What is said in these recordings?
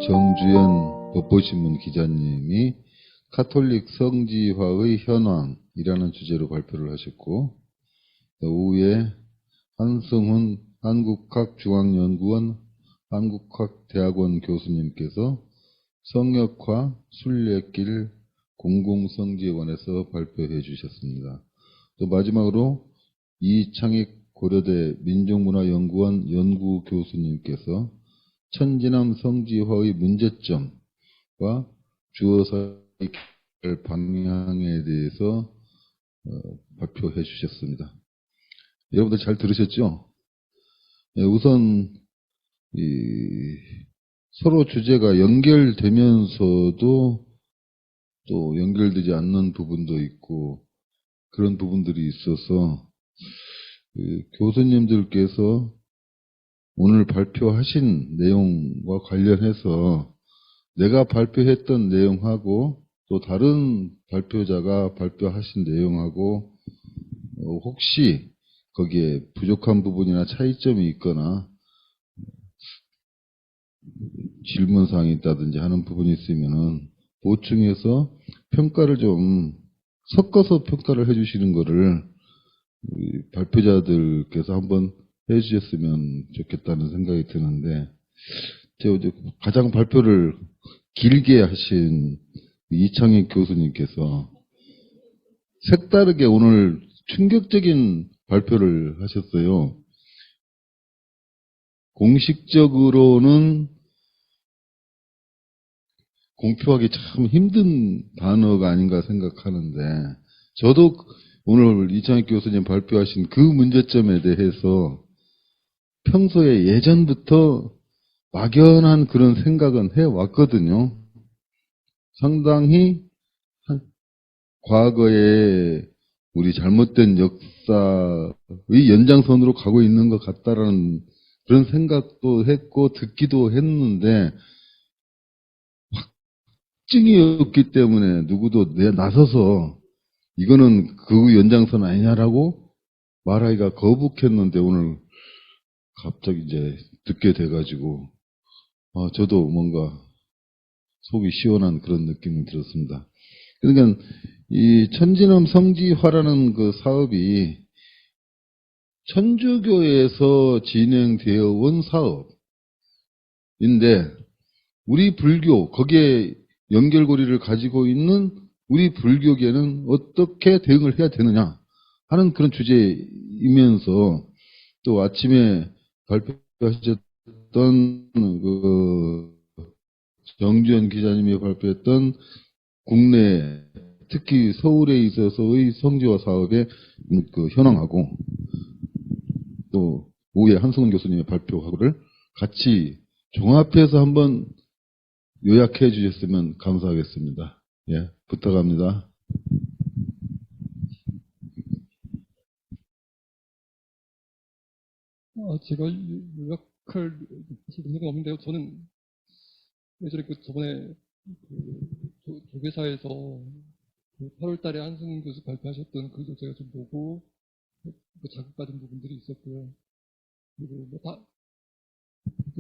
정주현 법보신문 기자님이 카톨릭 성지화의 현황이라는 주제로 발표를 하셨고, 오후에 한성훈 한국학중앙연구원 한국학대학원 교수님께서 성역화 순례길 공공성지원에서 발표해 주셨습니다. 또 마지막으로 이창익 고려대 민족문화연구원 연구교수님께서 천지남 성지화의 문제점과 주어사의 방향에 대해서 발표해 주셨습니다. 여러분들 잘 들으셨죠? 우선 서로 주제가 연결되면서도 또 연결되지 않는 부분도 있고 그런 부분들이 있어서 교수님들께서 오늘 발표하신 내용과 관련해서 내가 발표했던 내용하고 또 다른 발표자가 발표하신 내용하고 혹시 거기에 부족한 부분이나 차이점이 있거나 질문사항이 있다든지 하는 부분이 있으면은 보충해서 평가를 좀 섞어서 평가를 해주시는 거를 발표자들께서 한번 해주셨으면 좋겠다는 생각이 드는데, 제가 가장 발표를 길게 하신 이창익 교수님께서 색다르게 오늘 충격적인 발표를 하셨어요. 공식적으로는 공표하기 참 힘든 단어가 아닌가 생각하는데, 저도 오늘 이창익 교수님 발표하신 그 문제점에 대해서 평소에 예전부터 막연한 그런 생각은 해왔거든요. 상당히 과거에 우리 잘못된 역사의 연장선으로 가고 있는 것 같다라는 그런 생각도 했고 듣기도 했는데, 확증이 없기 때문에 누구도 나서서 이거는 그 연장선 아니냐라고 말하기가 거북했는데, 오늘 갑자기 이제 듣게 돼가지고 저도 뭔가 속이 시원한 그런 느낌이 들었습니다. 그러니까 이 천지남 성지화라는 그 사업이 천주교에서 진행되어 온 사업인데, 우리 불교, 거기에 연결고리를 가지고 있는 우리 불교계는 어떻게 대응을 해야 되느냐 하는 그런 주제이면서, 또 아침에 발표하셨던 그 정주현 기자님이 발표했던 국내, 특히 서울에 있어서의 성지화 사업의 그 현황하고, 또 오후에 한승훈 교수님의 발표하고를 같이 종합해서 한번 요약해 주셨으면 감사하겠습니다. 예, 부탁합니다. 제가 요약할 의미가 없는데요. 저는 예전에 저번에 조계사에서 8월 달에 한승훈 교수 발표하셨던 글도 제가 좀 보고 자극받은 부분들이 있었고요. 그리고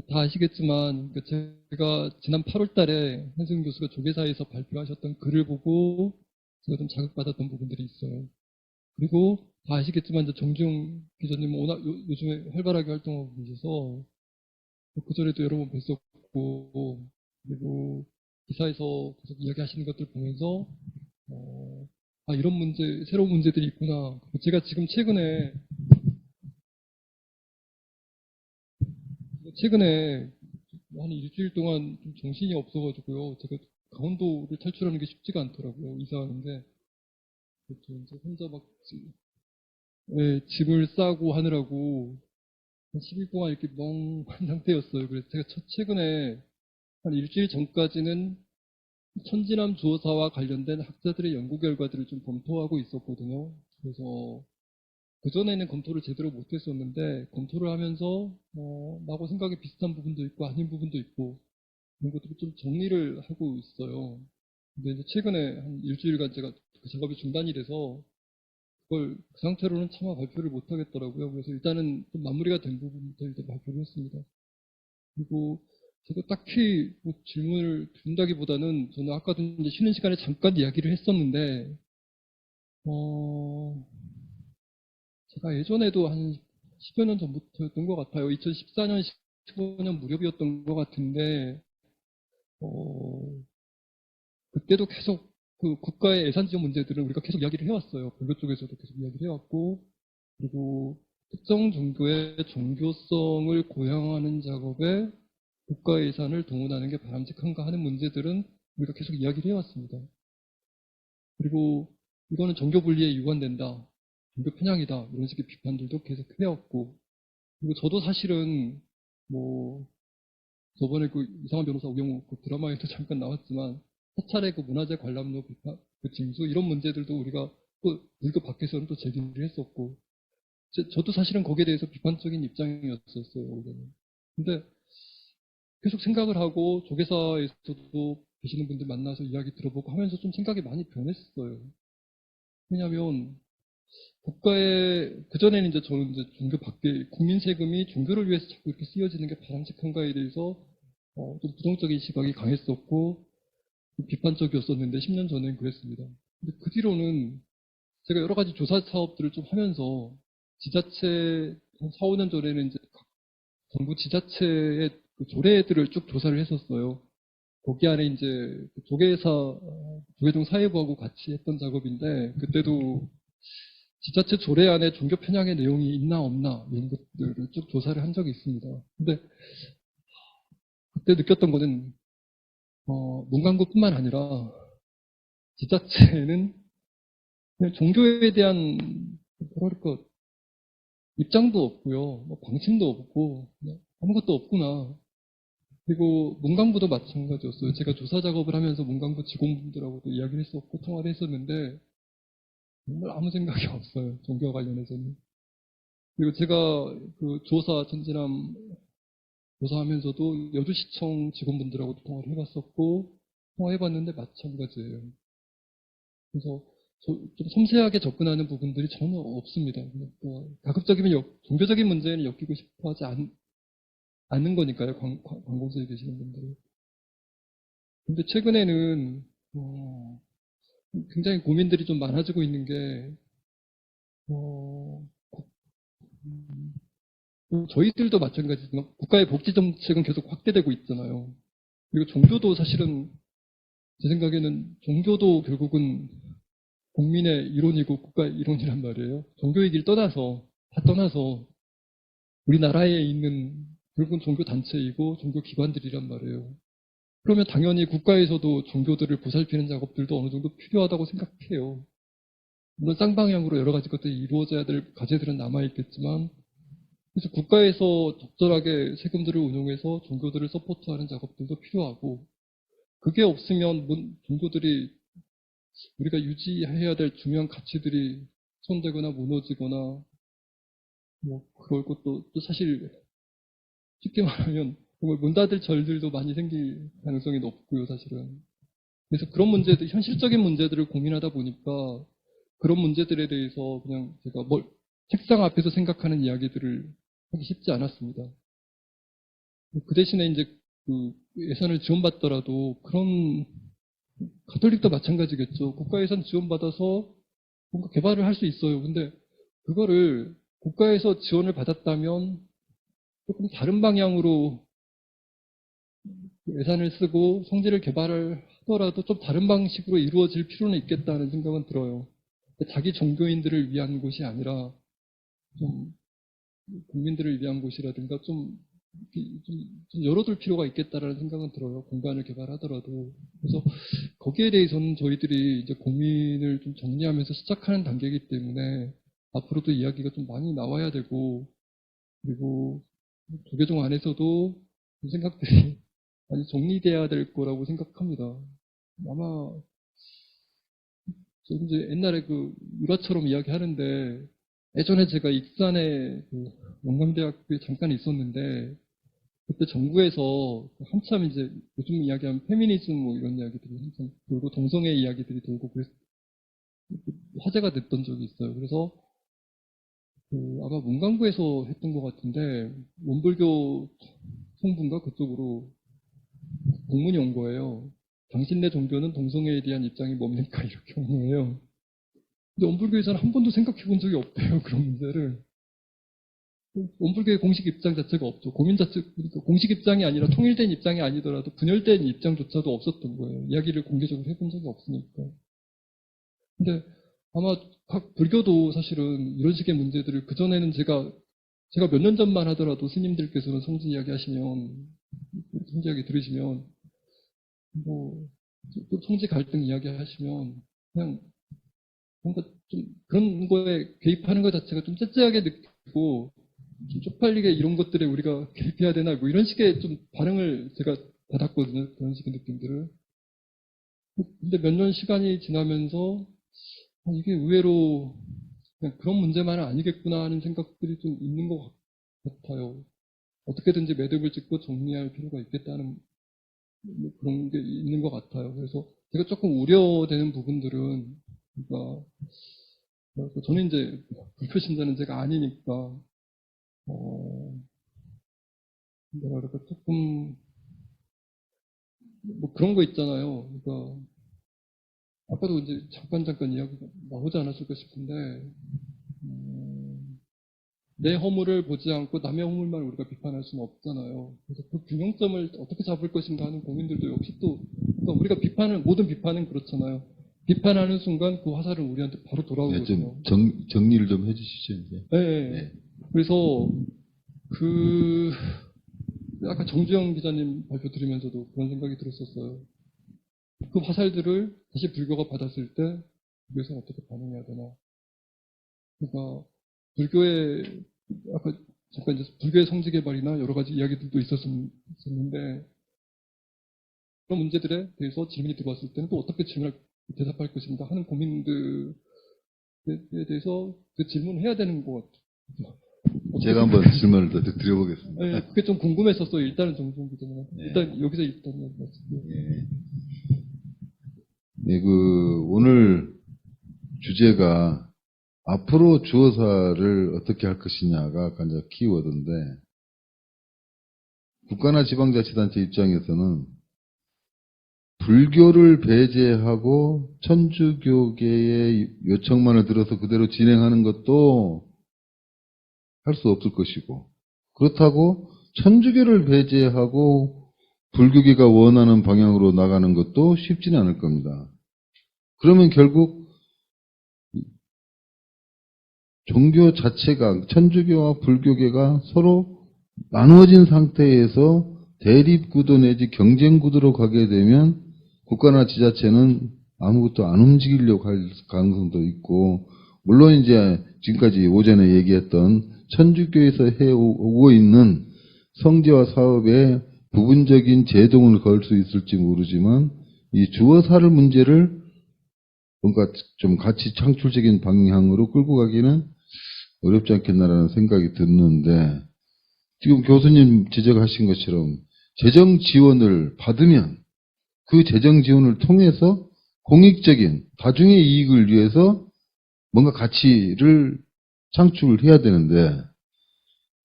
다 아시겠지만, 제가 지난 8월 달에 한승훈 교수가 조계사에서 발표하셨던 글을 보고 제가 좀 자극받았던 부분들이 있어요. 그리고 다 아시겠지만, 이제 정주영 기자님은 요즘에 활발하게 활동하고 계셔서 그전에도 여러 번 뵀었고, 그리고 기사에서 계속 이야기하시는 것들 보면서 이런 문제, 새로운 문제들이 있구나. 제가 지금 최근에 한 일주일 동안 좀 정신이 없어가지고요. 제가 강원도를 탈출하는 게 쉽지가 않더라고요. 이사하는데. 이제 혼자 막 짐을 싸고 하느라고 한 10일 동안 이렇게 멍한 상태였어요. 그래서 제가 최근에 한 일주일 전까지는 천지남 주어사와 관련된 학자들의 연구 결과들을 좀 검토하고 있었거든요. 그래서 그전에는 검토를 제대로 못했었는데, 검토를 하면서 나하고 생각이 비슷한 부분도 있고 아닌 부분도 있고 그런 것들을 좀 정리를 하고 있어요. 근데 이제 최근에 한 일주일간 제가 그 작업이 중단이 돼서 그걸 그 상태로는 차마 발표를 못 하겠더라고요. 그래서 일단은 좀 마무리가 된 부분부터 일단 발표를 했습니다. 그리고 제가 딱히 뭐 질문을 드린다기보다는 저는 아까도 이제 쉬는 시간에 잠깐 이야기를 했었는데, 제가 예전에도 한 10여 년 전부터였던 것 같아요. 2014년, 15년 무렵이었던 것 같은데, 그때도 계속 그 국가의 예산 지원 문제들은 우리가 계속 이야기를 해왔어요. 불교 쪽에서도 계속 이야기를 해왔고, 그리고 특정 종교의 종교성을 고양하는 작업에 국가 예산을 동원하는 게 바람직한가 하는 문제들은 우리가 계속 이야기를 해왔습니다. 그리고 이거는 종교 분리에 유관된다, 종교 편향이다, 이런 식의 비판들도 계속 해왔고, 그리고 저도 사실은 뭐 저번에 그 이상한 변호사 우영우 그 드라마에도 잠깐 나왔지만 사찰의 그 문화재 관람료 비판, 그 징수 이런 문제들도 우리가 또 불교 밖에서는 또 제기를 했었고, 저도 사실은 거기에 대해서 비판적인 입장이었었어요, 원래는. 근데 계속 생각을 하고 조계사에서도 계시는 분들 만나서 이야기 들어보고 하면서 좀 생각이 많이 변했어요. 왜냐하면 국가의 그전에는 이제 저는 이제 종교 밖에 국민 세금이 종교를 위해서 자꾸 이렇게 쓰여지는 게 바람직한가에 대해서 좀 부정적인 시각이 강했었고 비판적이었었는데 10년 전엔 그랬습니다. 근데 그 뒤로는 제가 여러 가지 조사 사업들을 좀 하면서 지자체 한 4, 5년 전에는 이제 각 정부 지자체의 그 조례들을 쭉 조사를 했었어요. 거기 안에 이제 그 조계사, 조계종 사회부하고 같이 했던 작업인데 그때도 지자체 조례 안에 종교 편향의 내용이 있나 없나 이런 것들을 쭉 조사를 한 적이 있습니다. 근데 그때 느꼈던 거는 문광부뿐만 아니라 지자체는 그냥 종교에 대한 뭐랄까 입장도 없고요, 뭐 방침도 없고 그냥 아무것도 없구나. 그리고 문광부도 마찬가지였어요. 제가 조사 작업을 하면서 문광부 직원분들하고도 이야기를 했었고 통화를 했었는데 정말 아무 생각이 없어요, 종교와 관련해서는. 그리고 제가 그 조사 전진함 조사하면서도 여주시청 직원분들하고도 통화를 해봤었고 통화해봤는데 마찬가지예요. 그래서 좀 섬세하게 접근하는 부분들이 전혀 없습니다. 가급적이면 종교적인 문제는 엮이고 싶어하지 않는 거니까요, 관공서에 계시는 분들이. 근데 최근에는 굉장히 고민들이 좀 많아지고 있는 게 저희들도 마찬가지지만 국가의 복지 정책은 계속 확대되고 있잖아요. 그리고 종교도 사실은 제 생각에는 종교도 결국은 국민의 이론이고 국가의 이론이란 말이에요. 종교 얘기를 다 떠나서 우리나라에 있는 결국은 종교 단체이고 종교 기관들이란 말이에요. 그러면 당연히 국가에서도 종교들을 보살피는 작업들도 어느 정도 필요하다고 생각해요. 물론 쌍방향으로 여러 가지 것들이 이루어져야 될 과제들은 남아있겠지만, 그래서 국가에서 적절하게 세금들을 운용해서 종교들을 서포트하는 작업들도 필요하고, 그게 없으면 종교들이 우리가 유지해야 될 중요한 가치들이 손되거나 무너지거나, 뭐, 그럴 것도 또 사실 쉽게 말하면 정말 문 닫을 절들도 많이 생길 가능성이 높고요, 사실은. 그래서 그런 문제들, 현실적인 문제들을 고민하다 보니까 그런 문제들에 대해서 그냥 제가 책상 앞에서 생각하는 이야기들을 하기 쉽지 않았습니다. 그 대신에 이제 그 예산을 지원받더라도 그런 가톨릭도 마찬가지겠죠. 국가 예산 지원받아서 뭔가 개발을 할 수 있어요. 근데 그거를 국가에서 지원을 받았다면 조금 다른 방향으로 예산을 쓰고 성질을 개발을 하더라도 좀 다른 방식으로 이루어질 필요는 있겠다는 생각은 들어요. 자기 종교인들을 위한 곳이 아니라 좀 국민들을 위한 곳이라든가 좀 열어둘 필요가 있겠다라는 생각은 들어요. 공간을 개발하더라도. 그래서 거기에 대해서는 저희들이 이제 고민을 좀 정리하면서 시작하는 단계이기 때문에 앞으로도 이야기가 좀 많이 나와야 되고, 그리고 조계종 안에서도 좀 생각들이 많이 정리돼야 될 거라고 생각합니다. 아마 저 이제 옛날에 그 유라처럼 이야기하는데, 예전에 제가 익산에 그 원광대학교에 잠깐 있었는데 그때 정부에서 한참 이제 요즘 이야기하면 페미니즘 뭐 이런 이야기들이 한참 돌고 동성애 이야기들이 돌고 화제가 됐던 적이 있어요. 그래서 아마 문광부에서 했던 것 같은데 원불교 성분가 그쪽으로 공문이 온 거예요. 당신네 종교는 동성애에 대한 입장이 뭡니까? 이렇게 온 거예요. 근데 원불교에서는 한 번도 생각해 본 적이 없대요. 그런 문제를. 원불교의 공식 입장 자체가 없죠. 고민 자체, 그러니까 공식 입장이 아니라 통일된 입장이 아니더라도 분열된 입장조차도 없었던 거예요. 이야기를 공개적으로 해본 적이 없으니까. 근데 아마 각 불교도 사실은 이런 식의 문제들을 그전에는 제가 몇 년 전만 하더라도 스님들께서는 성지 이야기 하시면, 성지 이야기 들으시면, 뭐, 성지 갈등 이야기 하시면, 그냥 뭔가 좀 그런 거에 개입하는 것 자체가 좀 째째하게 느끼고, 좀 쪽팔리게 이런 것들에 우리가 개입해야 되나, 뭐 이런 식의 좀 반응을 제가 받았거든요. 그런 식의 느낌들을. 근데 몇 년 시간이 지나면서, 이게 의외로 그냥 그런 문제만은 아니겠구나 하는 생각들이 좀 있는 것 같아요. 어떻게든지 매듭을 짓고 정리할 필요가 있겠다는 뭐 그런 게 있는 것 같아요. 그래서 제가 조금 우려되는 부분들은, 그러니까 저는 이제 불교 신자는 제가 아니니까 뭐라 그럴까 조금 뭐 그런 거 있잖아요. 그러니까 아까도 이제 잠깐 이야기가 나오지 않았을까 싶은데 내 허물을 보지 않고 남의 허물만 우리가 비판할 수는 없잖아요. 그래서 그 균형점을 어떻게 잡을 것인가 하는 고민들도 역시 또, 그러니까 우리가 모든 비판은 그렇잖아요. 비판하는 순간 그 화살은 우리한테 바로 네, 돌아오거든요. 좀 정리를 좀 해주시죠, 이제. 네. 네. 그래서 아까 정주영 기자님 발표 들으면서도 그런 생각이 들었었어요. 그 화살들을 다시 불교가 받았을 때 불교에서는 어떻게 반응해야 되나. 그러니까 불교의 아까 잠깐 이제 불교의 성지 개발이나 여러 가지 이야기들도 있었는데 그런 문제들에 대해서 질문이 들어왔을 때는 또 어떻게 대답할 것인가 하는 고민들에 대해서 그 질문을 해야 되는 것 같아요. 제가 한번 질문을 더 드려보겠습니다. 네, 그게 좀 궁금했었어요. 일단은 정주영 기자님. 네. 일단 여기서 말씀드릴게요. 예. 네, 오늘 주제가 앞으로 주어사를 어떻게 할 것이냐가 가장 키워드인데, 국가나 지방자치단체 입장에서는 불교를 배제하고 천주교계의 요청만을 들어서 그대로 진행하는 것도 할 수 없을 것이고, 그렇다고 천주교를 배제하고 불교계가 원하는 방향으로 나가는 것도 쉽지는 않을 겁니다. 그러면 결국 종교 자체가 천주교와 불교계가 서로 나누어진 상태에서 대립구도 내지 경쟁구도로 가게 되면 국가나 지자체는 아무것도 안 움직이려고 할 가능성도 있고, 물론 이제 지금까지 오전에 얘기했던 천주교에서 해오고 있는 성지화 사업에 부분적인 제동을 걸 수 있을지 모르지만 이 주어사를 문제를 뭔가 좀 같이 창출적인 방향으로 끌고 가기는 어렵지 않겠나라는 생각이 드는데, 지금 교수님 지적하신 것처럼 재정 지원을 받으면 그 재정 지원을 통해서 공익적인 다중의 이익을 위해서 뭔가 가치를 창출해야 되는데,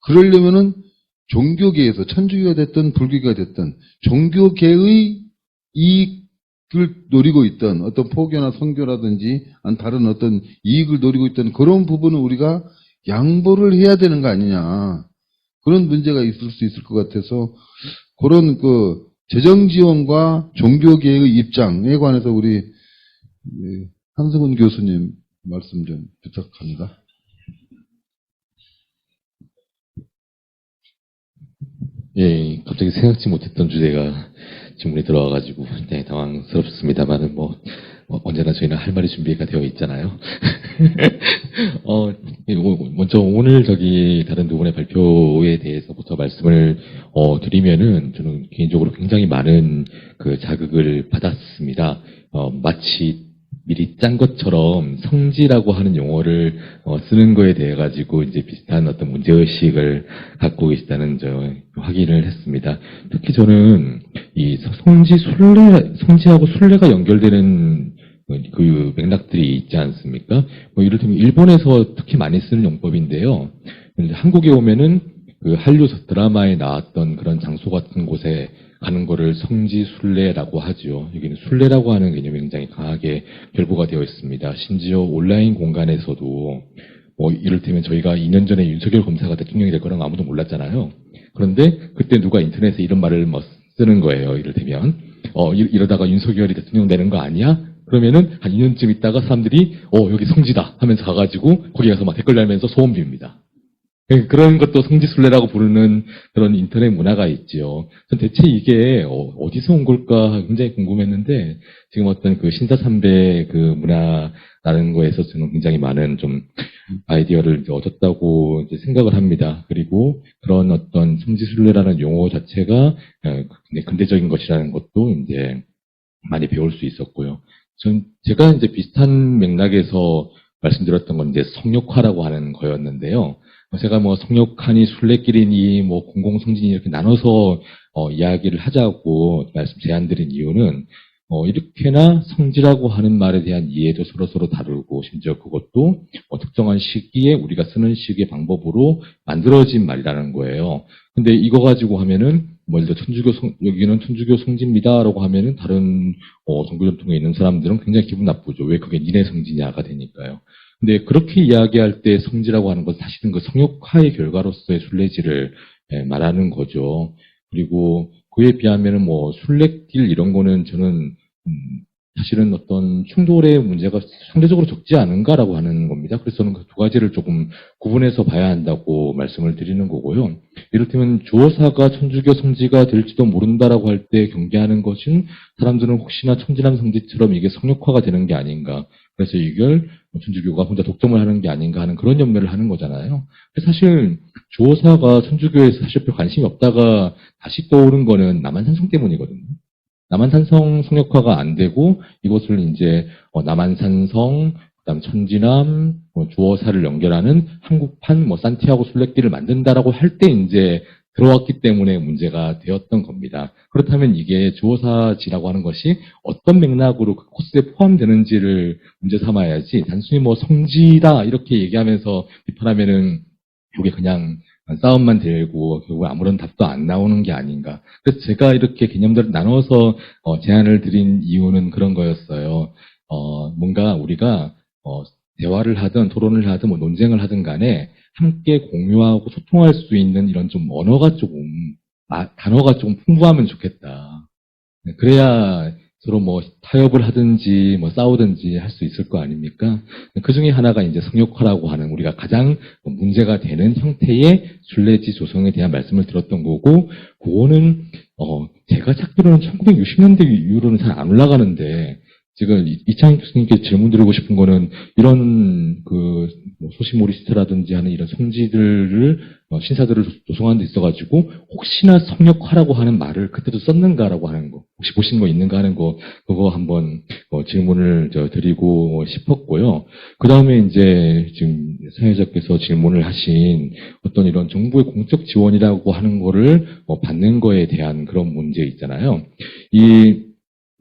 그러려면은 종교계에서 천주교가 됐든 불교가 됐든 종교계의 이익을 노리고 있던 어떤 포교나 선교라든지 다른 어떤 이익을 노리고 있던 그런 부분은 우리가 양보를 해야 되는 거 아니냐, 그런 문제가 있을 수 있을 것 같아서 그런 재정 지원과 종교계의 입장에 관해서 우리 한승훈 교수님 말씀 좀 부탁합니다. 예, 갑자기 생각지 못했던 주제가 질문이 들어와가지고, 네, 당황스럽습니다만은 언제나 저희는 할 말이 준비가 되어 있잖아요. 먼저 오늘 다른 두 분의 발표에 대해서부터 말씀을 드리면은 저는 개인적으로 굉장히 많은 자극을 받았습니다. 마치 미리 짠 것처럼 성지라고 하는 용어를 쓰는 거에 대해 가지고 이제 비슷한 어떤 문제의식을 갖고 계시다는 확인을 했습니다. 특히 저는 이 성지하고 순례가 연결되는 그 맥락들이 있지 않습니까? 이를테면 일본에서 특히 많이 쓰는 용법인데요. 한국에 오면은 그 한류 드라마에 나왔던 그런 장소 같은 곳에 가는 거를 성지순례라고 하죠. 여기는 순례라고 하는 개념이 굉장히 강하게 결부가 되어 있습니다. 심지어 온라인 공간에서도 뭐 이를테면 저희가 2년 전에 윤석열 검사가 대통령이 될 거라는 아무도 몰랐잖아요. 그런데 그때 누가 인터넷에 이런 말을 뭐 쓰는 거예요. 이를테면 이러다가 윤석열이 대통령 되는 거 아니야? 그러면은 한 2년쯤 있다가 사람들이 여기 성지다 하면서 가가지고 거기 가서 막 댓글 달면서 소원 빕니다. 그런 것도 성지순례라고 부르는 그런 인터넷 문화가 있지요. 전 대체 이게 어디서 온 걸까 굉장히 궁금했는데 지금 어떤 그 신사삼배 그 문화라는 거에서 저는 굉장히 많은 좀 아이디어를 이제 얻었다고 이제 생각을 합니다. 그리고 그런 어떤 성지순례라는 용어 자체가 굉장히 근대적인 것이라는 것도 이제 많이 배울 수 있었고요. 제가 이제 비슷한 맥락에서 말씀드렸던 건 이제 성역화라고 하는 거였는데요. 제가 뭐 성역하니 순례길이니 뭐 공공성진이 이렇게 나눠서 이야기를 하자고 제안드린 이유는 이렇게나 성지라고 하는 말에 대한 이해도 서로 다르고 심지어 그것도 특정한 시기에 우리가 쓰는 식의 방법으로 만들어진 말이라는 거예요. 근데 이거 가지고 하면은 뭐 예를 들어 여기는 천주교 성지입니다라고 하면은 다른 종교 전통에 있는 사람들은 굉장히 기분 나쁘죠. 왜 그게 니네 성지냐가 되니까요. 근데 그렇게 이야기할 때 성지라고 하는 건 사실은 그 성역화의 결과로서의 순례지를 말하는 거죠. 그리고 그에 비하면은 뭐 순례길 이런 거는 저는 사실은 어떤 충돌의 문제가 상대적으로 적지 않은가라고 하는 겁니다. 그래서 저는 그 두 가지를 조금 구분해서 봐야 한다고 말씀을 드리는 거고요. 이를테면 주어사가 천주교 성지가 될지도 모른다라고 할 때 경계하는 것은 사람들은 혹시나 천지남 성지처럼 이게 성역화가 되는 게 아닌가. 그래서 이걸 천주교가 혼자 독점을 하는 게 아닌가 하는 그런 염려를 하는 거잖아요. 사실 주어사가 천주교에서 사실 별 관심이 없다가 다시 떠오른 거는 남한산성 때문이거든요. 남한산성 성역화가 안 되고 이것을 이제 남한산성, 그다음 천지남, 주어사를 연결하는 한국판 산티아고 순례길을 만든다라고 할 때 이제 들어왔기 때문에 문제가 되었던 겁니다. 그렇다면 이게 주어사지라고 하는 것이 어떤 맥락으로 그 코스에 포함되는지를 문제 삼아야지 단순히 뭐 성지다 이렇게 얘기하면서 비판하면은 이게 그냥 싸움만 되고 결국 아무런 답도 안 나오는 게 아닌가. 그래서 제가 이렇게 개념들을 나눠서 제안을 드린 이유는 그런 거였어요. 뭔가 우리가 대화를 하든 토론을 하든 뭐 논쟁을 하든 간에 함께 공유하고 소통할 수 있는 이런 좀 언어가 조금 단어가 조금 풍부하면 좋겠다. 그래야 서로 뭐 타협을 하든지 뭐 싸우든지 할 수 있을 거 아닙니까? 그 중에 하나가 이제 성역화라고 하는 우리가 가장 문제가 되는 형태의 순례지 조성에 대한 말씀을 드렸던 거고, 그거는 제가 찾기로는 1960년대 이후로는 잘 안 올라가는데 지금 이창익 교수님께 질문 드리고 싶은 거는 이런 소시모리스트라든지 하는 이런 성지들을 신사들을 조성하는 데 있어가지고 혹시나 성역화라고 하는 말을 그때도 썼는가라고 하는 거, 혹시 보신 거 있는가 하는 거, 그거 한번 질문을 드리고 싶었고요. 그 다음에 이제 지금 사회자께서 질문을 하신 어떤 이런 정부의 공적 지원이라고 하는 거를 받는 거에 대한 그런 문제 있잖아요. 이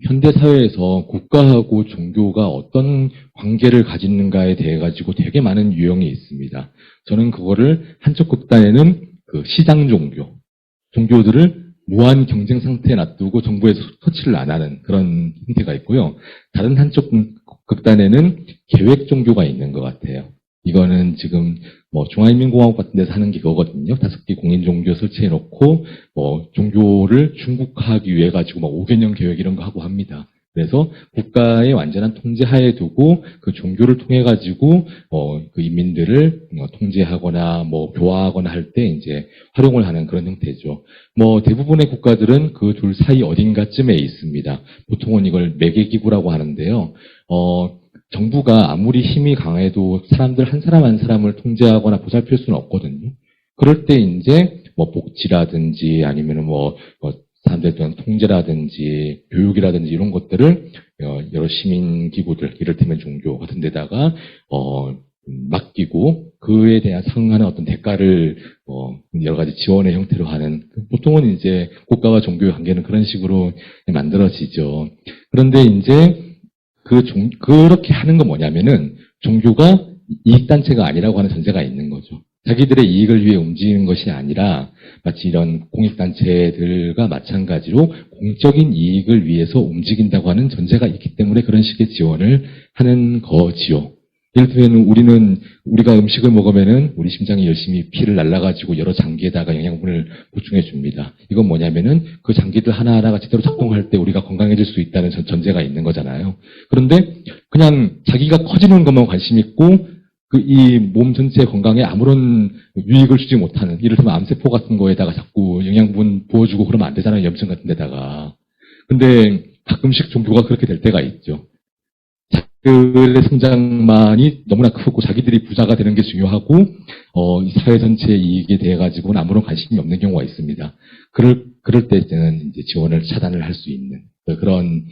현대 사회에서 국가하고 종교가 어떤 관계를 가지는가에 대해 가지고 되게 많은 유형이 있습니다. 저는 그거를 한쪽 극단에는 그 시장 종교들을 무한 경쟁 상태에 놔두고 정부에서 터치를 안 하는 그런 형태가 있고요. 다른 한쪽 극단에는 계획 종교가 있는 것 같아요. 이거는 지금 중화인민공화국 같은 데서 하는 게 그거거든요. 5개 공인 종교 설치해 놓고 종교를 중국화하기 위해 가지고 5개년 계획 이런 거 하고 합니다. 그래서 국가의 완전한 통제 하에 두고 그 종교를 통해 가지고 그 인민들을 통제하거나 교화하거나 할 때 이제 활용을 하는 그런 형태죠. 대부분의 국가들은 그 둘 사이 어딘가쯤에 있습니다. 보통은 이걸 매개기구라고 하는데요. 정부가 아무리 힘이 강해도 사람들 한 사람 한 사람을 통제하거나 보살필 수는 없거든요. 그럴 때 이제 복지라든지 아니면은 사람들에 대한 통제라든지 교육이라든지 이런 것들을 여러 시민 기구들, 이를테면 종교 같은 데다가 맡기고 그에 대한 상응하는 어떤 대가를 여러 가지 지원의 형태로 하는, 보통은 이제 국가와 종교의 관계는 그런 식으로 만들어지죠. 그런데 이제 그렇게 하는 건 뭐냐면은 종교가 이익단체가 아니라고 하는 전제가 있는 거죠. 자기들의 이익을 위해 움직이는 것이 아니라 마치 이런 공익단체들과 마찬가지로 공적인 이익을 위해서 움직인다고 하는 전제가 있기 때문에 그런 식의 지원을 하는 거지요. 예를 들면 우리가 음식을 먹으면은 우리 심장이 열심히 피를 날라가지고 여러 장기에다가 영양분을 보충해 줍니다. 이건 뭐냐면은 그 장기들 하나하나가 제대로 작동할 때 우리가 건강해질 수 있다는 전제가 있는 거잖아요. 그런데 그냥 자기가 커지는 것만 관심 있고 이 몸 전체 건강에 아무런 유익을 주지 못하는, 이를테면 암세포 같은 거에다가 자꾸 영양분 부어주고 그러면 안 되잖아요. 염증 같은 데다가. 근데 가끔씩 종교가 그렇게 될 때가 있죠. 자기들의 성장만이 너무나 크고 자기들이 부자가 되는 게 중요하고 이 사회 전체의 이익에 대해 가지고는 아무런 관심이 없는 경우가 있습니다. 그럴 때는 이제 지원을 차단을 할 수 있는 그런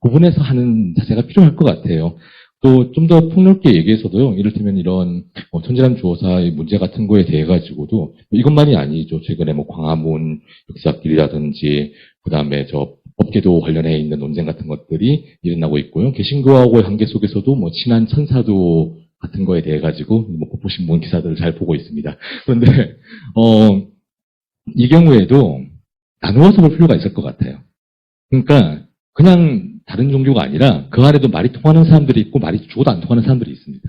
구분해서 하는 자세가 필요할 것 같아요. 또 좀 더 폭넓게 얘기해서도요. 이를테면 이런 천지남 주호사의 문제 같은 거에 대해 가지고도 이것만이 아니죠. 최근에 광화문 역사길이라든지 그다음에 법계도 관련해 있는 논쟁 같은 것들이 일어나고 있고요. 개신교하고의 관계 속에서도 친한 천사도 같은 거에 대해 가지고 보신문 기사들을 잘 보고 있습니다. 그런데 이 경우에도 나누어서 볼 필요가 있을 것 같아요. 그러니까 그냥 다른 종교가 아니라 그 안에도 말이 통하는 사람들이 있고 말이 죽어도 안 통하는 사람들이 있습니다.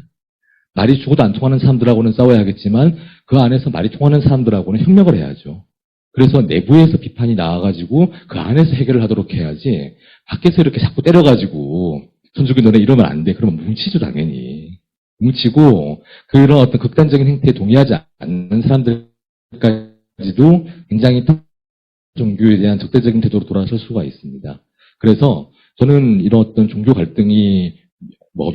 말이 죽어도 안 통하는 사람들하고는 싸워야 하겠지만 그 안에서 말이 통하는 사람들하고는 협력을 해야죠. 그래서 내부에서 비판이 나와가지고 그 안에서 해결을 하도록 해야지 밖에서 이렇게 자꾸 때려가지고 천주교 너네 이러면 안 돼. 그러면 뭉치죠 당연히. 뭉치고 그런 어떤 극단적인 행태에 동의하지 않는 사람들까지도 굉장히 종교에 대한 적대적인 태도로 돌아설 수가 있습니다. 그래서 저는 이런 어떤 종교 갈등이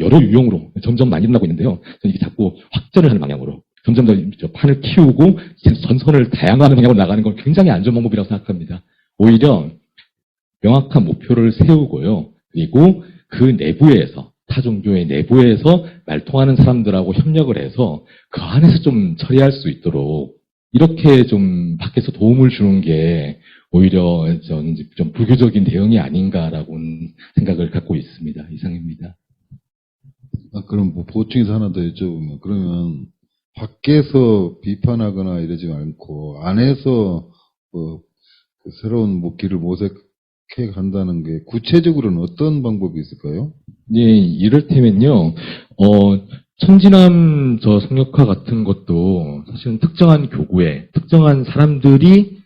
여러 유형으로 점점 많이 일어나고 있는데요. 저는 이게 자꾸 확전을 하는 방향으로 점점 더 판을 키우고 전선을 다양한 방향으로 나가는 건 굉장히 안 좋은 방법이라고 생각합니다. 오히려 명확한 목표를 세우고요. 그리고 그 내부에서 타종교의 내부에서 말통하는 사람들하고 협력을 해서 그 안에서 좀 처리할 수 있도록 이렇게 좀 밖에서 도움을 주는 게 오히려 저는 좀 불교적인 대응이 아닌가라고 생각을 갖고 있습니다. 이상입니다. 그럼 보충해서 하나 더 여쭤보면, 그러면 밖에서 비판하거나 이러지 않고 안에서 새로운 길을 모색해 간다는 게 구체적으로는 어떤 방법이 있을까요? 예, 이를테면요, 천지남 성역화 같은 것도 사실은 특정한 교구에 특정한 사람들이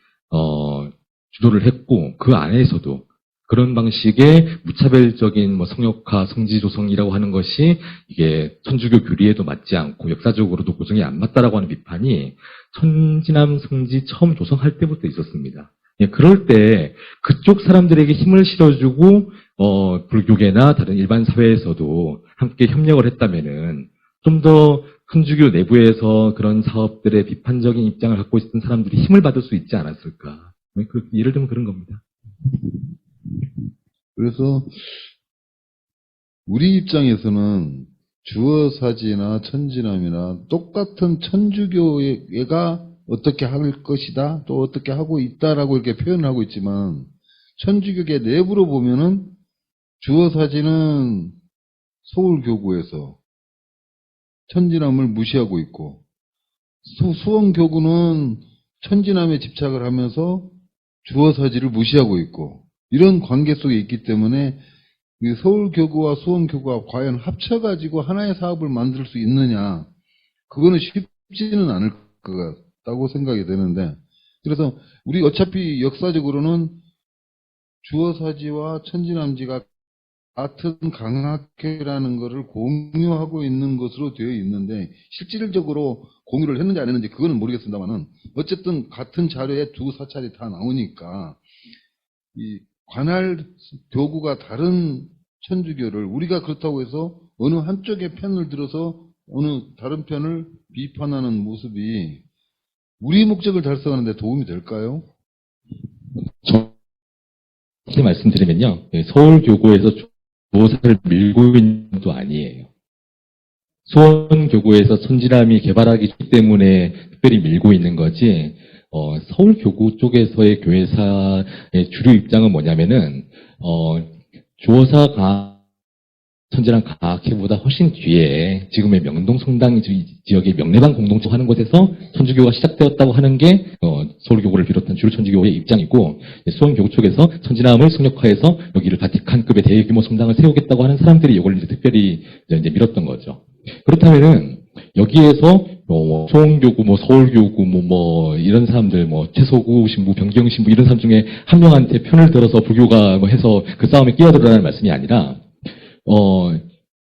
주도를 했고 그 안에서도 그런 방식의 무차별적인 성역화, 성지 조성이라고 하는 것이 이게 천주교 교리에도 맞지 않고 역사적으로도 고정이 안 맞다라고 하는 비판이 천지남 성지 처음 조성할 때부터 있었습니다. 예, 그럴 때 그쪽 사람들에게 힘을 실어주고 불교계나 다른 일반 사회에서도 함께 협력을 했다면은 좀 더 천주교 내부에서 그런 사업들의 비판적인 입장을 갖고 있었던 사람들이 힘을 받을 수 있지 않았을까. 예를 들면 그런 겁니다. 그래서 우리 입장에서는 주어사지나 천지남이나 똑같은 천주교가 어떻게 할 것이다, 또 어떻게 하고 있다라고 이렇게 표현을 하고 있지만 천주교계 내부로 보면은 주어사지는 서울교구에서 천지남을 무시하고 있고 수원교구는 천지남에 집착을 하면서 주어사지를 무시하고 있고 이런 관계 속에 있기 때문에 서울교구와 수원교구가 과연 합쳐가지고 하나의 사업을 만들 수 있느냐, 그거는 쉽지는 않을 것 같다고 생각이 되는데, 그래서 우리 어차피 역사적으로는 주어사지와 천지남지가 같은 강학회라는 것을 공유하고 있는 것으로 되어 있는데 실질적으로 공유를 했는지 안 했는지 그거는 모르겠습니다만은 어쨌든 같은 자료에 두 사찰이 다 나오니까 이 관할 교구가 다른 천주교를 우리가 그렇다고 해서 어느 한쪽의 편을 들어서 어느 다른 편을 비판하는 모습이 우리 목적을 달성하는 데 도움이 될까요? 정확히 말씀드리면요. 서울교구에서 주어사를 밀고 있는 것도 아니에요. 수원교구에서 천지남이 개발하기 때문에 특별히 밀고 있는 거지, 서울교구 쪽에서의 교회사의 주류 입장은 뭐냐면은, 주어사 천지랑 강학회보다 훨씬 뒤에 지금의 명동 성당 지역의 명례반 공동체 하는 곳에서 천주교가 시작되었다고 하는 게 서울교구를 비롯한 주류 천주교의 입장이고, 수원교구 쪽에서 천지남을 성역화해서 여기를 바티칸급의 대규모 성당을 세우겠다고 하는 사람들이 이걸 이제 특별히 이제 밀었던 거죠. 그렇다면은 여기에서 수원교구, 서울교구, 이런 사람들, 최소구 신부, 변경 신부 이런 사람 중에 한 명한테 편을 들어서 불교가 해서 그 싸움에 끼어들으라는 말씀이 아니라,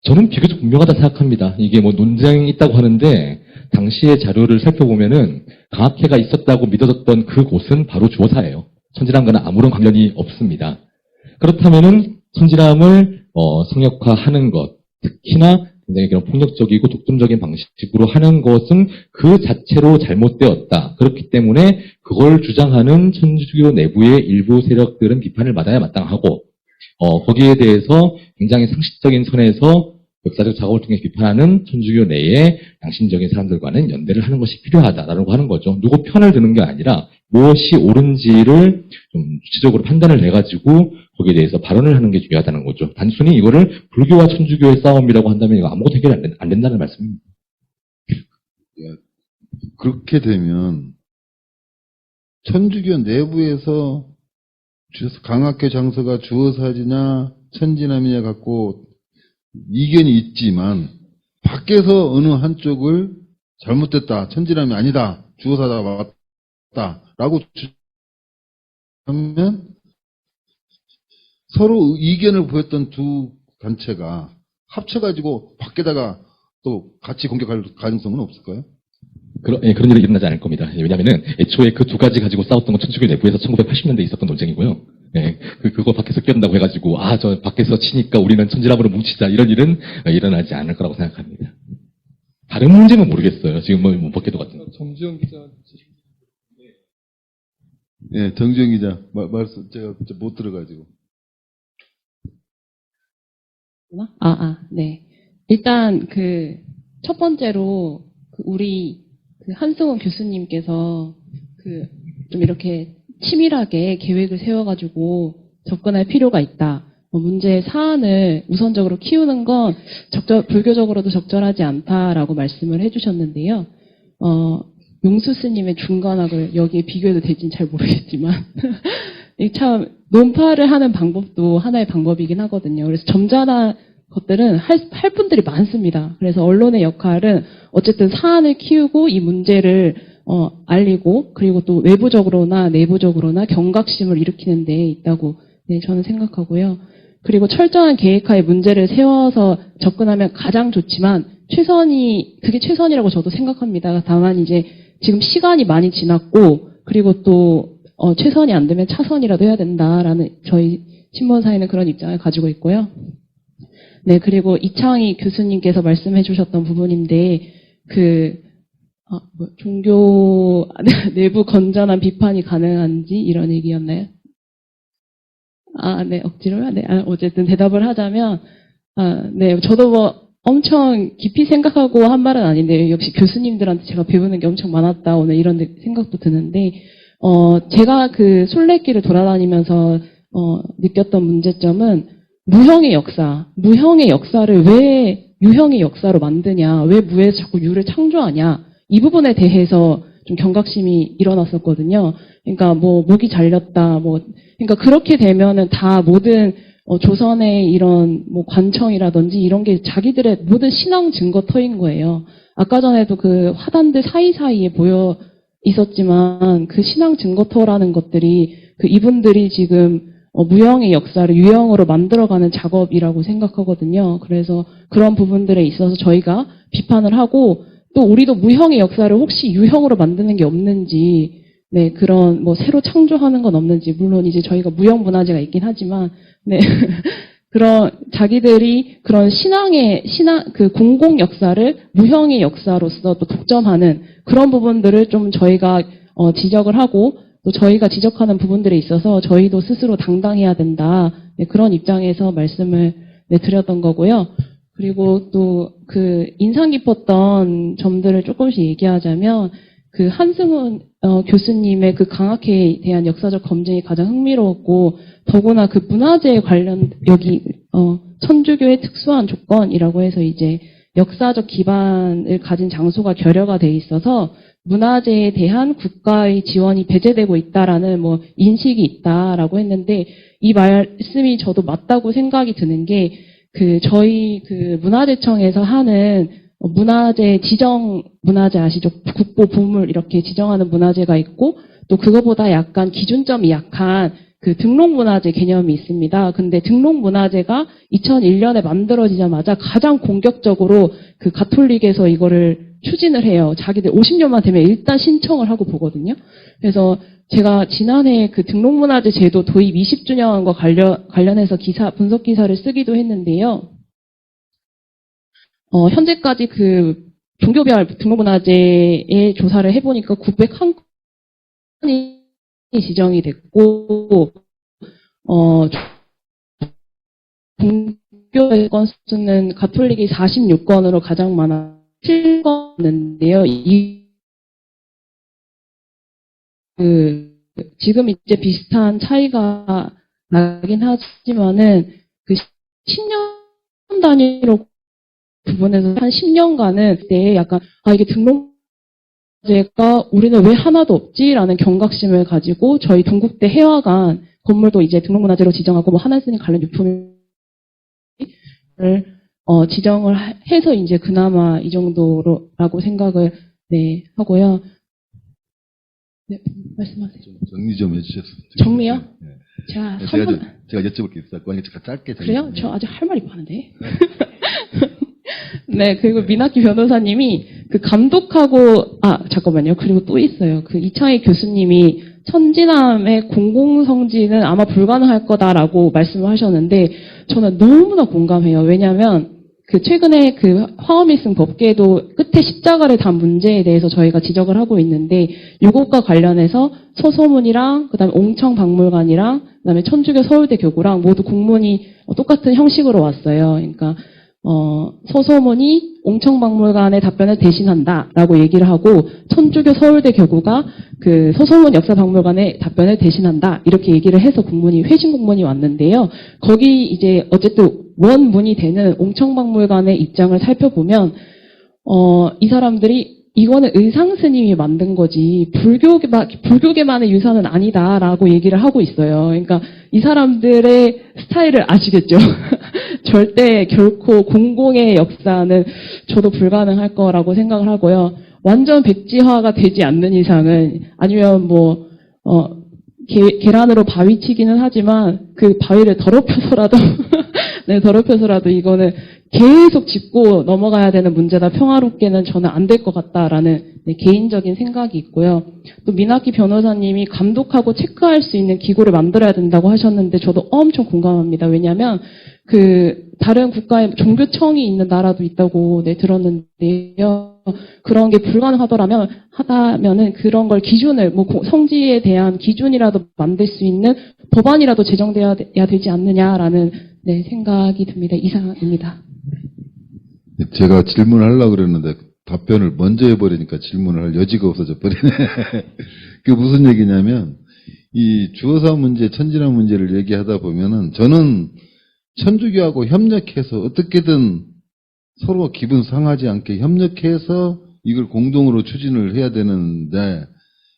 저는 비교적 분명하다 생각합니다. 이게 논쟁이 있다고 하는데, 당시의 자료를 살펴보면은, 강학회가 있었다고 믿어졌던 그 곳은 바로 주어사예요. 천지남과는 아무런 관련이 없습니다. 그렇다면은, 천지남을, 성역화하는 것, 특히나 굉장히 그런 폭력적이고 독점적인 방식으로 하는 것은 그 자체로 잘못되었다. 그렇기 때문에, 그걸 주장하는 천주교 내부의 일부 세력들은 비판을 받아야 마땅하고, 거기에 대해서 굉장히 상식적인 선에서 역사적 작업을 통해 비판하는 천주교 내의 양심적인 사람들과는 연대를 하는 것이 필요하다라고 하는 거죠. 누구 편을 드는 게 아니라 무엇이 옳은지를 좀 주체적으로 판단을 해가지고 거기에 대해서 발언을 하는 게 중요하다는 거죠. 단순히 이거를 불교와 천주교의 싸움이라고 한다면 이거 아무것도 해결이 안 된다는 말씀입니다. 그렇게 되면 천주교 내부에서 강학회 장소가 주어사지냐 천지남이냐 갖고 이견이 있지만 밖에서 어느 한쪽을 잘못됐다, 천지남이 아니다, 주어사다 맞다 라고 주장하면 서로 이견을 보였던 두 단체가 합쳐가지고 밖에다가 또 같이 공격할 가능성은 없을까요? 그런 일이 일어나지 않을 겁니다. 왜냐면은 애초에 그 두 가지 가지고 싸웠던 건 천주교 내부에서 1980년대에 있었던 논쟁이고요. 그거 밖에서 끼어든다고 해가지고, 저 밖에서 치니까 우리는 천지남으로 뭉치자, 이런 일은 일어나지 않을 거라고 생각합니다. 다른 문제는 모르겠어요. 지금 법계도 같은 거. 정지영 기자. 예, 정지영 기자, 말씀, 제가 못 들어가지고. 네. 일단, 첫 번째로, 우리, 한승원 교수님께서, 좀 이렇게 치밀하게 계획을 세워가지고 접근할 필요가 있다. 문제의 사안을 우선적으로 키우는 건 불교적으로도 적절하지 않다라고 말씀을 해주셨는데요. 용수 스님의 중간학을 여기에 비교해도 될지는 잘 모르겠지만, 참, 논파를 하는 방법도 하나의 방법이긴 하거든요. 그래서 점잖은 것들은 할 분들이 많습니다. 그래서 언론의 역할은 어쨌든 사안을 키우고 이 문제를 알리고, 그리고 또 외부적으로나 내부적으로나 경각심을 일으키는 데 있다고 저는 생각하고요. 그리고 철저한 계획하에 문제를 세워서 접근하면 가장 좋지만 그게 최선이라고 저도 생각합니다. 다만 이제 지금 시간이 많이 지났고, 그리고 또 최선이 안 되면 차선이라도 해야 된다라는 저희 신문사에는 그런 입장을 가지고 있고요. 네, 그리고 이창희 교수님께서 말씀해 주셨던 부분인데, 종교 내부 건전한 비판이 가능한지 이런 얘기였나요? 네, 억지로요? 네, 어쨌든 대답을 하자면, 네, 저도 엄청 깊이 생각하고 한 말은 아닌데, 역시 교수님들한테 제가 배우는 게 엄청 많았다, 오늘 이런 생각도 드는데, 제가 순례길을 돌아다니면서, 느꼈던 문제점은, 무형의 역사를 왜 유형의 역사로 만드냐, 왜 무에서 자꾸 유를 창조하냐, 이 부분에 대해서 좀 경각심이 일어났었거든요. 그러니까 목이 잘렸다, 그러니까 그렇게 되면은 다 모든 조선의 이런 관청이라든지 이런 게 자기들의 모든 신앙 증거터인 거예요. 아까 전에도 화단들 사이사이에 보여 있었지만 그 신앙 증거터라는 것들이 이분들이 지금 무형의 역사를 유형으로 만들어가는 작업이라고 생각하거든요. 그래서 그런 부분들에 있어서 저희가 비판을 하고, 또 우리도 무형의 역사를 혹시 유형으로 만드는 게 없는지, 네, 그런 새로 창조하는 건 없는지, 물론 이제 저희가 무형 문화재가 있긴 하지만, 네, 그런 자기들이 그런 공공 역사를 무형의 역사로서 또 독점하는 그런 부분들을 좀 저희가 지적을 하고, 또 저희가 지적하는 부분들에 있어서 저희도 스스로 당당해야 된다. 네, 그런 입장에서 말씀을 드렸던 거고요. 그리고 또 인상 깊었던 점들을 조금씩 얘기하자면 한승훈 교수님의 강학회에 대한 역사적 검증이 가장 흥미로웠고, 더구나 문화재에 관련 여기 천주교의 특수한 조건이라고 해서 이제 역사적 기반을 가진 장소가 결여가 돼 있어서 문화재에 대한 국가의 지원이 배제되고 있다라는 뭐 인식이 있다라고 했는데 이 말씀이 저도 맞다고 생각이 드는 게 저희 문화재청에서 하는 문화재 지정 문화재 아시죠? 국보 보물 이렇게 지정하는 문화재가 있고 또 그거보다 약간 기준점이 약한 등록문화재 개념이 있습니다. 근데 등록문화재가 2001년에 만들어지자마자 가장 공격적으로 가톨릭에서 이거를 추진을 해요. 자기들 50년만 되면 일단 신청을 하고 보거든요. 그래서 제가 지난해 등록문화재 제도 도입 20주년과 관련해서 분석 기사를 쓰기도 했는데요. 현재까지 종교별 등록문화재의 조사를 해보니까 901건이 지정이 됐고, 종교의 건수는 가톨릭이 46건으로 가장 많아 7건인데요. 지금 이제 비슷한 차이가 나긴 하지만은 10년 단위로 부분에서 한 10년간은 그때 약간 이게 등록문화재가 우리는 왜 하나도 없지라는 경각심을 가지고 저희 동국대 해화관 건물도 이제 등록문화재로 지정하고 뭐 하나스님 관련 유품을 지정을 해서 이제 그나마 이 정도라고 생각을 하고요. 네, 말씀하세요. 좀 정리 좀 해주셨으면 정리요? 네. 제가 여쭤볼 게 있어요. 제가 짧게 그래요? 저 아직 할 말이 많은데. 네, 그리고 민학기 변호사님이 감독하고, 잠깐만요. 그리고 또 있어요. 이창희 교수님이 천지남의 공공성지는 아마 불가능할 거다라고 말씀을 하셨는데, 저는 너무나 공감해요. 왜냐면, 최근에 화엄일승 법계도 끝에 십자가를 단 문제에 대해서 저희가 지적을 하고 있는데, 이것과 관련해서 서소문이랑, 그 다음에 옹청박물관이랑, 그 다음에 천주교 서울대 교구랑 모두 공문이 똑같은 형식으로 왔어요. 그러니까, 서소문이 옹청박물관의 답변을 대신한다라고 얘기를 하고 천주교 서울대 교구가 서소문 역사박물관의 답변을 대신한다 이렇게 얘기를 해서 회신 공문이 왔는데요. 거기 이제 어쨌든 원문이 되는 옹청박물관의 입장을 살펴보면 이 사람들이 이거는 의상 스님이 만든 거지 불교계만의 유산은 아니다라고 얘기를 하고 있어요. 그러니까 이 사람들의 스타일을 아시겠죠? 절대 결코 공공의 역사는 저도 불가능할 거라고 생각을 하고요. 완전 백지화가 되지 않는 이상은 아니면 계란으로 바위 치기는 하지만 그 바위를 더럽혀서라도 이거는 계속 짚고 넘어가야 되는 문제다. 평화롭게는 저는 안 될 것 같다라는 개인적인 생각이 있고요. 또 민학기 변호사님이 감독하고 체크할 수 있는 기구를 만들어야 된다고 하셨는데 저도 엄청 공감합니다. 왜냐하면 다른 국가에 종교청이 있는 나라도 있다고 들었는데요. 그런 게 불가능하다면은 그런 걸 기준을 성지에 대한 기준이라도 만들 수 있는 법안이라도 제정돼야 되지 않느냐라는 생각이 듭니다. 이상입니다. 제가 질문을 하려고 그랬는데 답변을 먼저 해버리니까 질문을 할 여지가 없어져 버리네. 그게 무슨 얘기냐면 이 주어사 문제, 천지남 문제를 얘기하다 보면은 저는 천주교하고 협력해서 어떻게든 서로 기분 상하지 않게 협력해서 이걸 공동으로 추진을 해야 되는데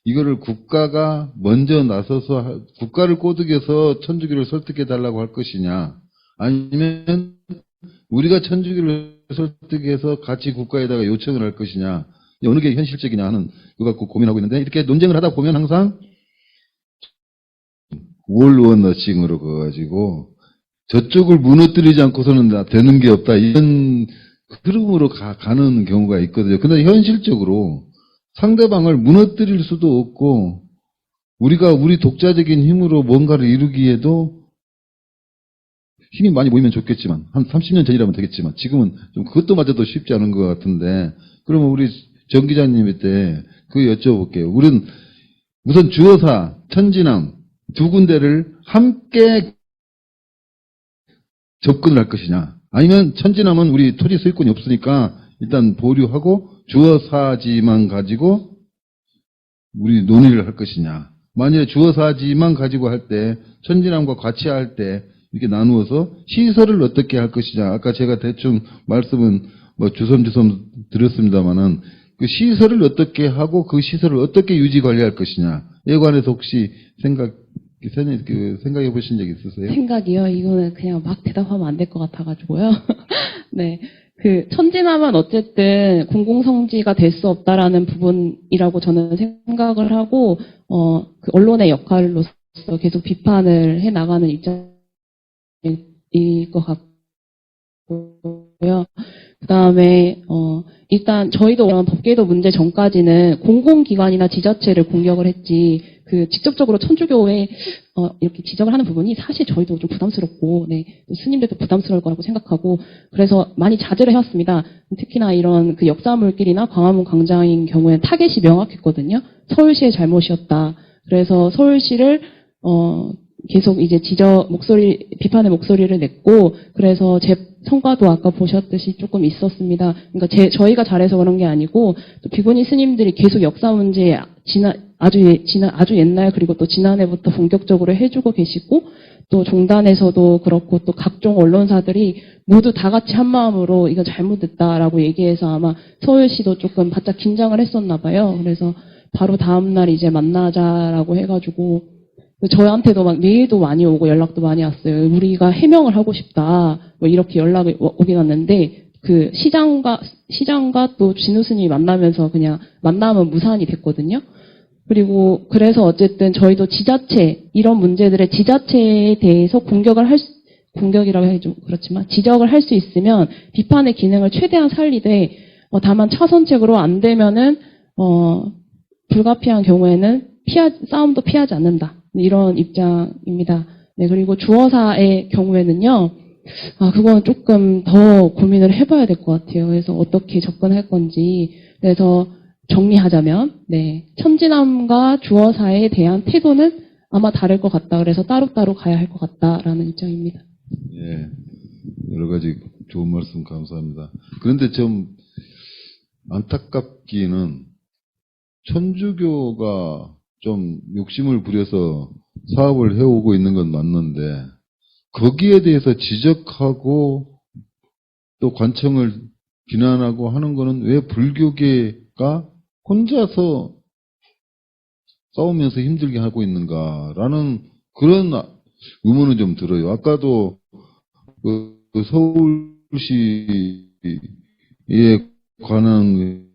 이거를 국가가 먼저 나서서 국가를 꼬드겨서 천주교를 설득해 달라고 할 것이냐 아니면 우리가 천주교를 설득해서 같이 국가에다가 요청을 할 것이냐 어느 게 현실적이냐 하는 거 갖고 고민하고 있는데 이렇게 논쟁을 하다 보면 항상 월원너싱으로 가가지고 저쪽을 무너뜨리지 않고서는 되는 게 없다 이런 흐름으로 가는 경우가 있거든요. 근데 현실적으로 상대방을 무너뜨릴 수도 없고 우리가 우리 독자적인 힘으로 뭔가를 이루기에도 힘이 많이 모이면 좋겠지만 한 30년 전이라면 되겠지만 지금은 좀 그것도 마저도 쉽지 않은 것 같은데 그러면 우리 정 기자님 때 그거 여쭤볼게요. 우리는 우선 주어사, 천지남 두 군데를 함께 접근을 할 것이냐 아니면 천지남은 우리 토지 소유권이 없으니까 일단 보류하고 주어사지만 가지고 우리 논의를 할 것이냐 만약에 주어사지만 가지고 할 때 천지남과 같이 할 때 이렇게 나누어서 시설을 어떻게 할 것이냐. 아까 제가 대충 말씀은 뭐 주섬주섬 드렸습니다만은 그 시설을 어떻게 하고 그 시설을 어떻게 유지 관리할 것이냐에 관해서 혹시 생각해 보신 적 있으세요? 생각이요? 이거는 그냥 막 대답하면 안 될 것 같아가지고요. 네. 그, 천진함은 어쨌든 공공성지가 될 수 없다라는 부분이라고 저는 생각을 하고, 그 언론의 역할로서 계속 비판을 해 나가는 입장일 것 같고요. 그 다음에, 일단 저희도 그런 법계도 문제 전까지는 공공기관이나 지자체를 공격을 했지, 그 직접적으로 천주교회 이렇게 지적을 하는 부분이 사실 저희도 좀 부담스럽고, 네, 또 스님들도 부담스러울 거라고 생각하고, 그래서 많이 자제를 해왔습니다. 특히나 이런 그 역사물길이나 광화문 광장인 경우에는 타겟이 명확했거든요. 서울시의 잘못이었다. 그래서 서울시를 계속 이제 비판의 목소리를 냈고, 그래서 제 성과도 아까 보셨듯이 조금 있었습니다. 그러니까 저희가 잘해서 그런 게 아니고, 또 비구니 스님들이 계속 역사 문제에 아주 옛날 그리고 또 지난해부터 본격적으로 해주고 계시고, 또 종단에서도 그렇고 또 각종 언론사들이 모두 다 같이 한 마음으로 이거 잘못됐다라고 얘기해서 아마 서울시도 조금 바짝 긴장을 했었나 봐요. 그래서 바로 다음날 이제 만나자라고 해가지고 저희한테도 막 메일도 많이 오고 연락도 많이 왔어요. 우리가 해명을 하고 싶다. 뭐 이렇게 연락이 오긴 왔는데 그 시장과 또 진우 스님이 만나면서 그냥 만남은 무산이 됐거든요. 그리고 그래서 어쨌든 저희도 이런 문제들의 지자체에 대해서 공격이라고 하기 좀 그렇지만 지적을 할 수 있으면 비판의 기능을 최대한 살리되 다만 차선책으로 안 되면은 불가피한 경우에는 싸움도 피하지 않는다. 이런 입장입니다. 네, 그리고 주어사의 경우에는요. 그건 조금 더 고민을 해봐야 될 것 같아요. 그래서 어떻게 접근할 건지. 그래서 정리하자면, 네, 천진함과 주어사에 대한 태도는 아마 다를 것 같다. 그래서 따로따로 가야 할 것 같다라는 입장입니다. 예, 여러 가지 좋은 말씀 감사합니다. 그런데 좀 안타깝기는 천주교가 좀 욕심을 부려서 사업을 해오고 있는 건 맞는데 거기에 대해서 지적하고 또 관청을 비난하고 하는 거는 왜 불교계가 혼자서 싸우면서 힘들게 하고 있는가라는 그런 의문은 좀 들어요. 아까도 그 서울시에 관한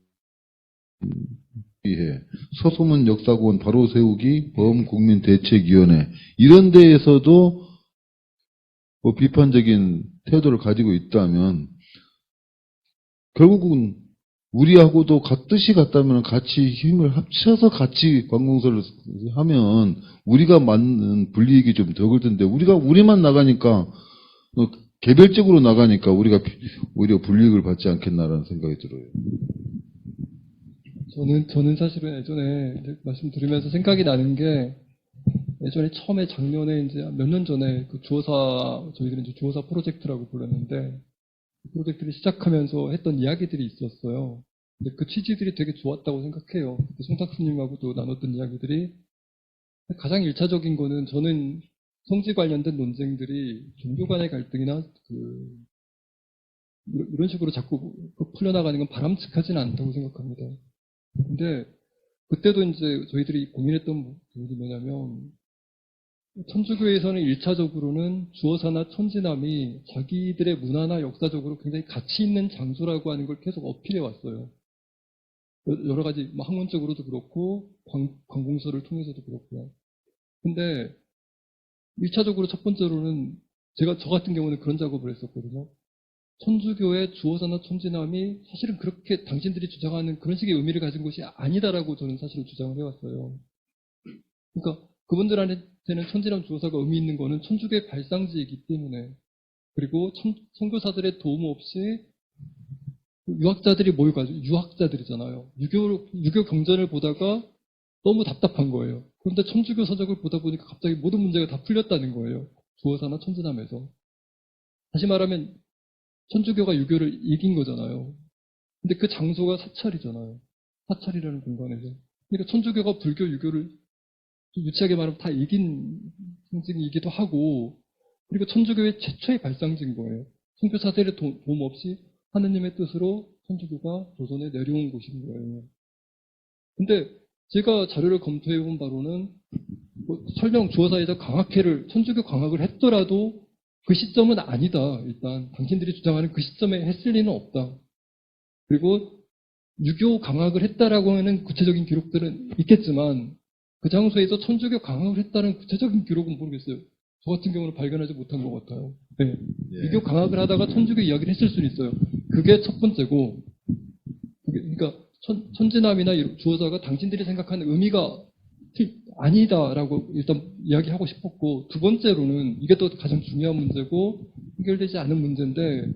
서소문 역사관 바로 세우기 범국민대책위원회 이런 데에서도 뭐 비판적인 태도를 가지고 있다면 결국은 우리하고도 뜻이 같다면 같이 힘을 합쳐서 같이 관공서를 하면 우리가 맞는 불이익이 좀 적을 텐데 우리만 나가니까 개별적으로 나가니까 우리가 오히려 불이익을 받지 않겠나라는 생각이 들어요. 저는 사실은 예전에 말씀 들으면서 생각이 나는 게 예전에 처음에 작년에 이제 몇 년 전에 그 저희들은 이제 주호사 프로젝트라고 불렀는데 그 프로젝트를 시작하면서 했던 이야기들이 있었어요. 근데 그 취지들이 되게 좋았다고 생각해요. 송탁스님하고도 나눴던 이야기들이 가장 1차적인 거는 저는 성지 관련된 논쟁들이 종교 간의 갈등이나 이런 식으로 자꾸 풀려나가는 건 바람직하지는 않다고 생각합니다. 근데 그때도 이제 저희들이 고민했던 부분이 뭐냐면 천주교에서는 1차적으로는 주어사나 천진함이 자기들의 문화나 역사적으로 굉장히 가치 있는 장소라고 하는 걸 계속 어필해 왔어요. 여러 가지 학문적으로도 그렇고 관공서를 통해서도 그렇고요. 근데 1차적으로 첫 번째로는 저 같은 경우는 그런 작업을 했었거든요. 천주교의 주어사나 천진함이 사실은 그렇게 당신들이 주장하는 그런 식의 의미를 가진 것이 아니다라고 저는 사실은 주장을 해왔어요. 그러니까 그분들한테는 천진함 주어사가 의미 있는 거는 천주교의 발상지이기 때문에 그리고 선교사들의 도움 없이 유학자들이 모여가지고 유학자들이잖아요. 유교 경전을 보다가 너무 답답한 거예요. 그런데 천주교 서적을 보다 보니까 갑자기 모든 문제가 다 풀렸다는 거예요. 주어사나 천진함에서. 다시 말하면 천주교가 유교를 이긴 거잖아요. 근데 그 장소가 사찰이잖아요. 사찰이라는 공간에서. 그러니까 천주교가 불교, 유교를 유치하게 말하면 다 이긴 상징이기도 하고 그리고 천주교의 최초의 발상지인 거예요. 선교사들의 도움 없이 하느님의 뜻으로 천주교가 조선에 내려온 곳인 거예요. 근데 제가 자료를 검토해 본 바로는 설령 주어사에서 강학회를 천주교 강학을 했더라도 그 시점은 아니다. 일단 당신들이 주장하는 그 시점에 했을 리는 없다. 그리고 유교 강학을 했다라고 하는 구체적인 기록들은 있겠지만 그 장소에서 천주교 강학을 했다는 구체적인 기록은 모르겠어요. 저 같은 경우는 발견하지 못한 것 같아요. 네. 예. 유교 강학을 하다가 천주교 이야기를 했을 수는 있어요. 그게 첫 번째고, 그러니까 천지남이나 주어사가 당신들이 생각하는 의미가 아니다라고 일단 이야기하고 싶었고, 두 번째로는 이게 또 가장 중요한 문제고 해결되지 않은 문제인데,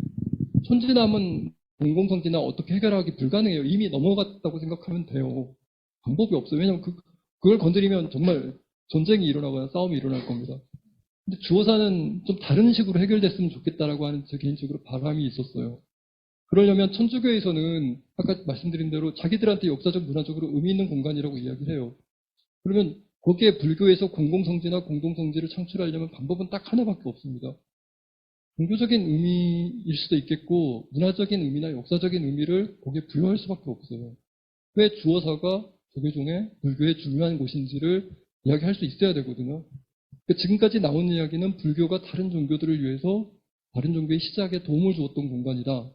천지남은 공공성지나 어떻게 해결하기 불가능해요. 이미 넘어갔다고 생각하면 돼요. 방법이 없어요. 왜냐하면 그걸 건드리면 정말 전쟁이 일어나거나 싸움이 일어날 겁니다. 근데 주어사는 좀 다른 식으로 해결됐으면 좋겠다라고 하는 제 개인적으로 바람이 있었어요. 그러려면 천주교에서는 아까 말씀드린 대로 자기들한테 역사적 문화적으로 의미 있는 공간이라고 이야기를 해요. 그러면 거기에 불교에서 공공성지나 공동성지를 창출하려면 방법은 딱 하나밖에 없습니다. 종교적인 의미일 수도 있겠고 문화적인 의미나 역사적인 의미를 거기에 부여할 수밖에 없어요. 왜 주어사가 조계종의 불교의 중요한 곳인지를 이야기할 수 있어야 되거든요. 지금까지 나온 이야기는 불교가 다른 종교들을 위해서 다른 종교의 시작에 도움을 주었던 공간이다.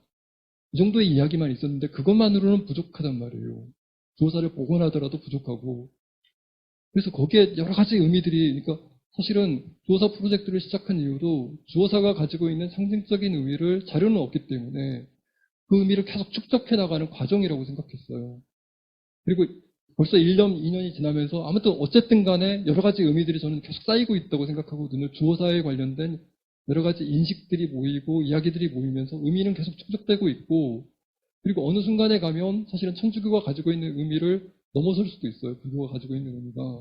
이 정도의 이야기만 있었는데 그것만으로는 부족하단 말이에요. 주어사를 복원하더라도 부족하고. 그래서 거기에 여러 가지 의미들이, 그러니까 사실은 주어사 프로젝트를 시작한 이유도 주어사가 가지고 있는 상징적인 의미를 자료는 없기 때문에 그 의미를 계속 축적해 나가는 과정이라고 생각했어요. 그리고 벌써 1년, 2년이 지나면서 아무튼 어쨌든 간에 여러 가지 의미들이 저는 계속 쌓이고 있다고 생각하거든요. 주어사에 관련된 여러 가지 인식들이 모이고 이야기들이 모이면서 의미는 계속 축적되고 있고, 그리고 어느 순간에 가면 사실은 천주교가 가지고 있는 의미를 넘어설 수도 있어요. 불교가 가지고 있는 의미가.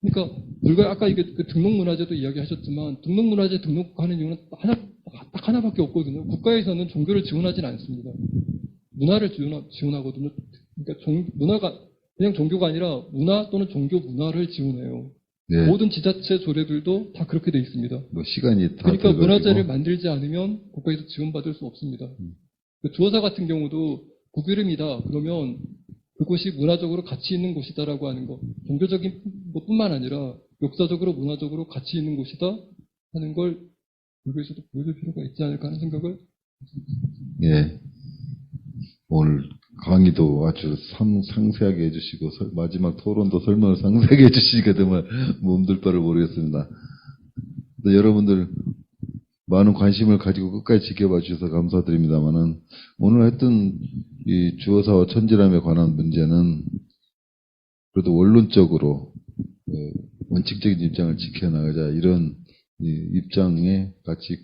그러니까 불교 아까 이게 그 등록문화재도 이야기하셨지만 등록문화재 등록하는 이유는 딱 하나밖에 없거든요. 국가에서는 종교를 지원하지는 않습니다. 문화를 지원하거든요. 그러니까 문화가 그냥 종교가 아니라 문화 또는 종교 문화를 지원해요. 네. 모든 지자체 조례들도 다 그렇게 돼 있습니다. 뭐 시간이 다 그러니까 돼가지고. 문화재를 만들지 않으면 국가에서 지원받을 수 없습니다. 주어사 같은 경우도 국유림이다. 그러면 그곳이 문화적으로 가치 있는 곳이다라고 하는 것, 종교적인 것뿐만 아니라 역사적으로 문화적으로 가치 있는 곳이다 하는 걸 불교에서도 보여줄 필요가 있지 않을까 하는 생각을. 예. 오늘 강의도 아주 상세하게 해주시고 마지막 토론도 설명을 상세하게 해주시니까 정말 몸둘 바를 모르겠습니다. 여러분들 많은 관심을 가지고 끝까지 지켜봐 주셔서 감사드립니다만은 오늘 했던 이 주어사와 천지람에 관한 문제는 그래도 원론적으로 원칙적인 입장을 지켜나가자 이런 입장에 같이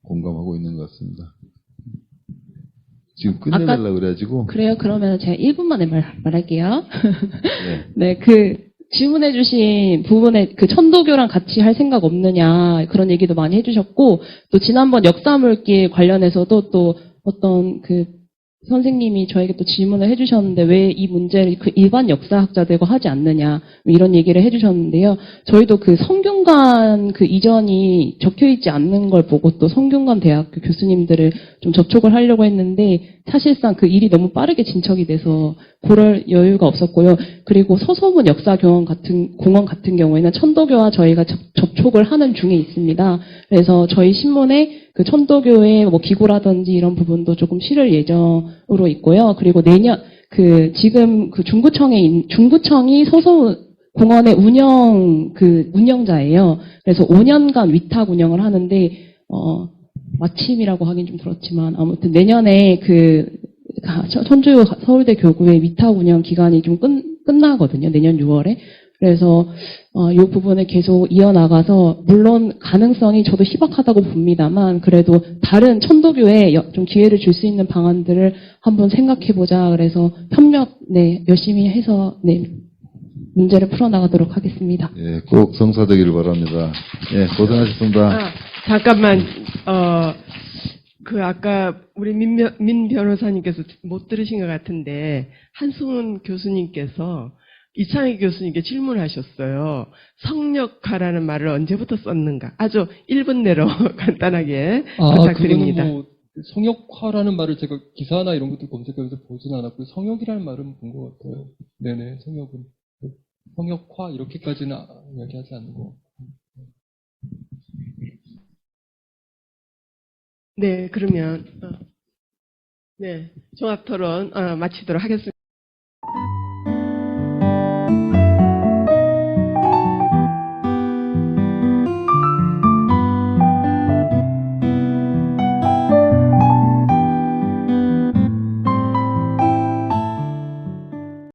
공감하고 있는 것 같습니다. 지금 끝내려고 그래가지고. 그래요. 그러면 제가 1분 만에 말할게요. 네. 네, 질문해주신 부분에 그 천도교랑 같이 할 생각 없느냐 그런 얘기도 많이 해주셨고, 또 지난번 역사물길 관련해서도 또 어떤 그 선생님이 저에게 또 질문을 해주셨는데 왜 이 문제를 그 일반 역사학자들과 하지 않느냐 이런 얘기를 해주셨는데요. 저희도 그 성균관 그 이전이 적혀있지 않는 걸 보고 또 성균관 대학교 교수님들을 좀 접촉을 하려고 했는데 사실상 그 일이 너무 빠르게 진척이 돼서 그럴 여유가 없었고요. 그리고 서소문 역사공원 같은 경우에는 천도교와 저희가 접촉을 하는 중에 있습니다. 그래서 저희 신문에 그 천도교의 뭐 기고라든지 이런 부분도 조금 실을 예정으로 있고요. 그리고 내년 지금 그 중구청이 서소문 공원의 운영자예요. 그래서 5년간 위탁 운영을 하는데 마침이라고 하긴 좀 그렇지만 아무튼 내년에 천주교 서울대 교구의 위탁 운영 기간이 좀 끝나거든요. 내년 6월에. 그래서 이 부분을 계속 이어나가서 물론 가능성이 저도 희박하다고 봅니다만 그래도 다른 천도교에 좀 기회를 줄 수 있는 방안들을 한번 생각해보자. 그래서 협력 열심히 해서 문제를 풀어나가도록 하겠습니다. 예, 꼭 성사되기를 바랍니다. 예, 고생하셨습니다. 잠깐만, 아까 우리 민 변호사님께서 못 들으신 것 같은데, 한승훈 교수님께서 이창희 교수님께 질문하셨어요. 성역화라는 말을 언제부터 썼는가? 아주 1분 내로 간단하게 부탁드립니다. 그거는 뭐 성역화라는 말을 제가 기사나 이런 것들 검색해서 보진 않았고요. 성역이라는 말은 본 것 같아요. 네네, 성역은. 성역화 이렇게까지는 이야기하지 않는 것 같아요. 네, 그러면 네, 종합 토론 마치도록 하겠습니다.